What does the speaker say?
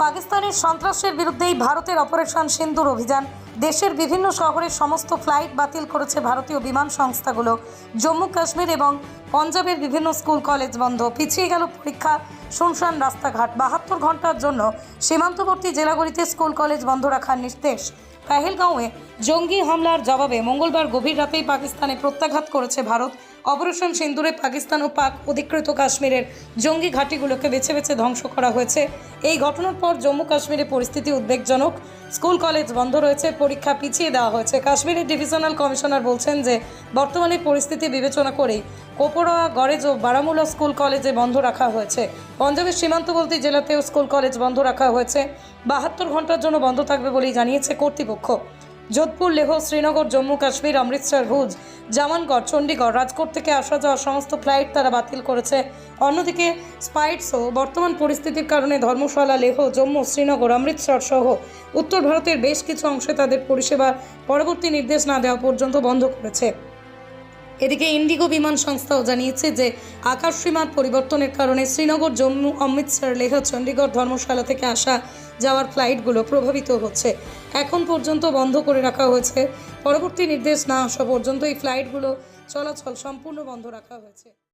পাকিস্তানের সন্ত্রাসের বিরুদ্ধেই ভারতের অপারেশন সিন্দুর অভিযান। দেশের বিভিন্ন শহরের সমস্ত ফ্লাইট বাতিল করেছে ভারতীয় বিমান সংস্থাগুলো। জম্মু কাশ্মীর এবং পঞ্জাবের বিভিন্ন স্কুল কলেজ বন্ধ। পিছিয়ে গেল পরীক্ষা, শুনশান রাস্তাঘাট। 72 ঘন্টার জন্য সীমান্তবর্তী জেলাগুলিতে স্কুল কলেজ বন্ধ রাখার নির্দেশ। পেহেলগাঁওয়ে জঙ্গি হামলার জবাবে মঙ্গলবার গভীর রাতেই পাকিস্তানে প্রত্যাঘাত করেছে ভারত। অপারেশন সিন্দুরে পাকিস্তান ও পাক অধিকৃত কাশ্মীরের জঙ্গি ঘাঁটিগুলোকে বেছে বেছে ধ্বংস করা হয়েছে। এই ঘটনার পর জম্মু কাশ্মীরে পরিস্থিতি উদ্বেগজনক। স্কুল কলেজ বন্ধ রয়েছে, পরীক্ষা পিছিয়ে দেওয়া হয়েছে। কাশ্মীরের ডিভিশনাল কমিশনার বলছেন যে বর্তমানে পরিস্থিতি বিবেচনা করেই কোপরোয়া, গরেজ ও বারামুলা স্কুল কলেজে বন্ধ রাখা হয়েছে। পঞ্জাবের সীমান্তবর্তী জেলাতেও স্কুল কলেজ বন্ধ রাখা হয়েছে। 72 ঘন্টার জন্য বন্ধ থাকবে বলেই জানিয়েছে কর্তৃপক্ষ। যোধপুর, লেহ, শ্রীনগর, জম্মু কাশ্মীর, অমৃতসর, ভুজ, জামানগড়, চণ্ডীগড়, রাজকোট থেকে আসা যাওয়া সমস্ত ফ্লাইট তারা বাতিল করেছে। অন্যদিকে স্পাইটসও বর্তমান পরিস্থিতির কারণে ধর্মশালা, লেহ, জম্মু, শ্রীনগর, অমৃতসর সহ উত্তর ভারতের বেশ কিছু অংশে তাদের পরিষেবা পরবর্তী নির্দেশ না দেওয়া পর্যন্ত বন্ধ করেছে। এদিকে ইন্ডিগো বিমান সংস্থাও জানিয়েছে যে আকাশসীমার পরিবর্তনের কারণে শ্রীনগর, জম্মু, অমৃতসর, লেহ, চণ্ডীগড়, ধর্মশালা থেকে আসা যাওয়ার ফ্লাইটগুলো প্রভাবিত হচ্ছে। এখন পর্যন্ত বন্ধ করে রাখা হয়েছে। পরবর্তী নির্দেশ না আসা পর্যন্ত এই ফ্লাইটগুলো চলাচল সম্পূর্ণ বন্ধ রাখা হয়েছে।